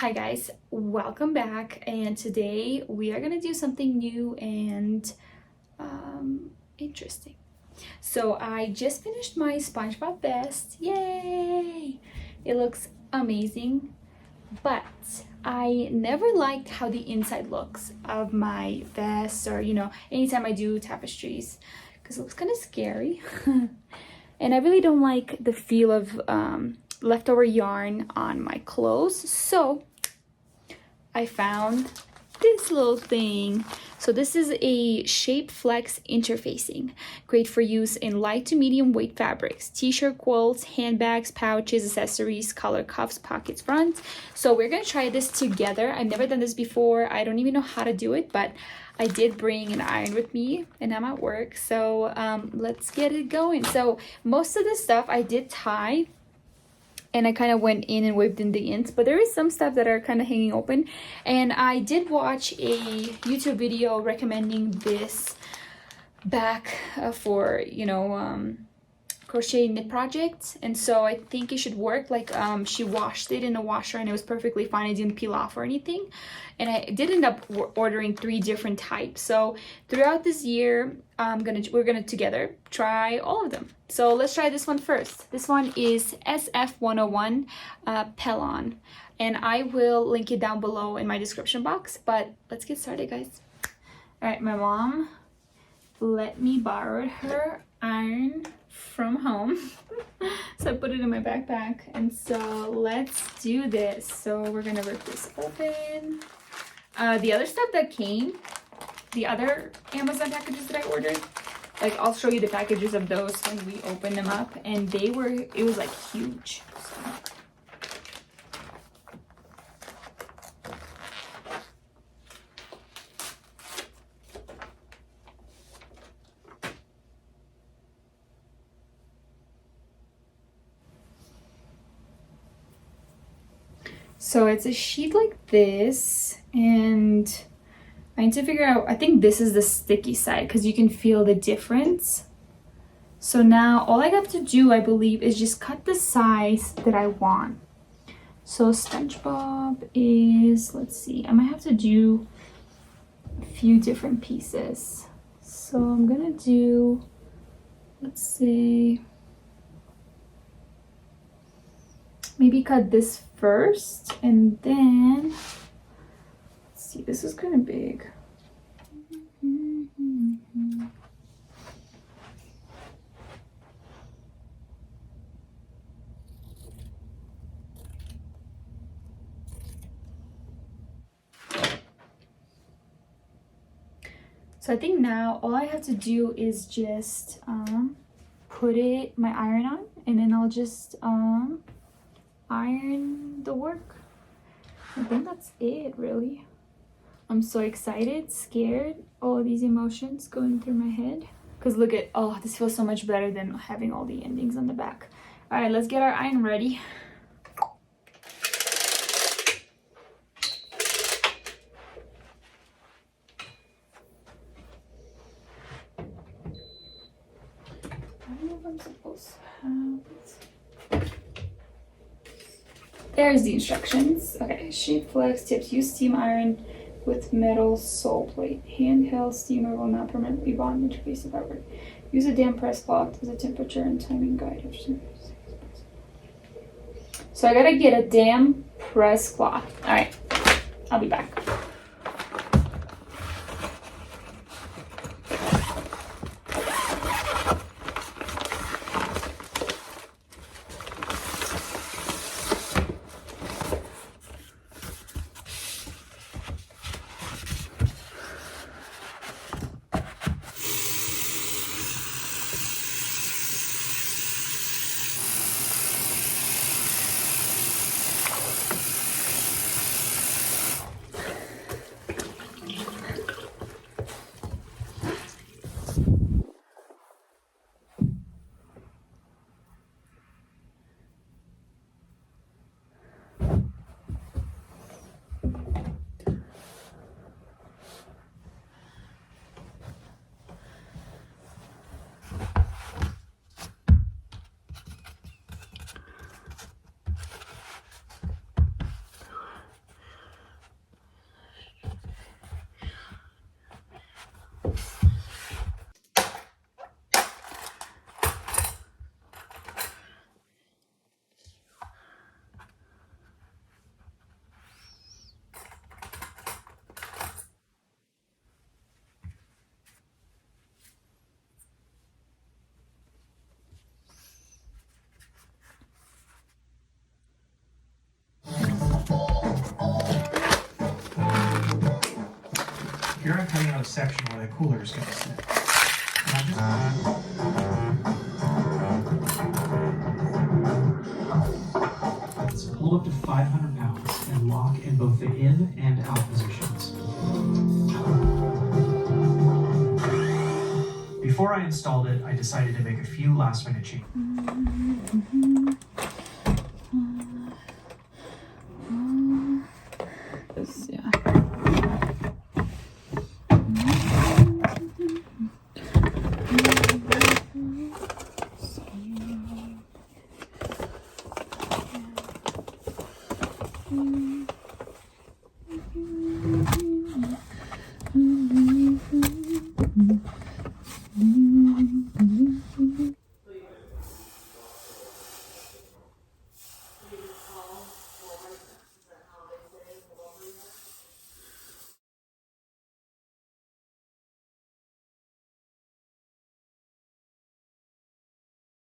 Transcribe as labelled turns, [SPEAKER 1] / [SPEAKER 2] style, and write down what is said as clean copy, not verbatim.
[SPEAKER 1] Hi guys, welcome back, and today we are gonna do something new and interesting. So I just finished my SpongeBob vest. Yay! It looks amazing, but I never liked how the inside looks of my vest, or anytime I do tapestries, because it looks kind of scary. And I really don't like the feel of leftover yarn on my clothes, so I found this little thing. So this is a Shape Flex interfacing, great for use in light to medium weight fabrics, t-shirt, quilts, handbags, pouches, accessories, collar cuffs, pockets, fronts. So we're gonna try this together. I've never done this before. I don't even know how to do it, but I did bring an iron with me and I'm at work, so let's get it going. So most of the stuff I did tie, and I kind of went in and waved in the ends, but there is some stuff that are kind of hanging open. And I did watch a YouTube video recommending this back for crochet knit projects, and so I think it should work. Like she washed it in the washer and it was perfectly fine. It didn't peel off or anything, and I did end up ordering 3 different types. So throughout this year we're gonna together try all of them. So let's try this one first. This one is SF101 Pellon, and I will link it down below in my description box. But let's get started, guys. All right, my mom let me borrow her iron from home. So I put it in my backpack, and so let's do this. So we're gonna rip this open. The other stuff that came, the other Amazon packages that I ordered, like I'll show you the packages of those when we open them up, and it was like huge. So it's a sheet like this, and I need to figure out, I think this is the sticky side because you can feel the difference. So now all I have to do, I believe, is just cut the size that I want. So SpongeBob is, let's see, I might have to do a few different pieces. So I'm gonna do, let's say, maybe cut this first, and then let's see, this is kind of big. So I think now all I have to do is just put my iron on, and then I'll just iron the work. I think that's it, really. I'm so excited, scared, all of these emotions going through my head. Because look at, oh, this feels so much better than having all the endings on the back. All right, let's get our iron ready. I don't know if I'm supposed to have this. There's the instructions. Okay, Shape Flex tips. Use steam iron with metal sole plate. Handheld steamer will not permanently bond interface of fabric. Use a damp press cloth as a temperature and timing guide. So I gotta get a damp press cloth. All right, I'll be back.
[SPEAKER 2] Here I'm cutting out a section where the cooler is going to sit. And I'm just hold up to 500 pounds and lock in both the in and out positions. Before I installed it, I decided to make a few last-minute changes.
[SPEAKER 1] Yeah.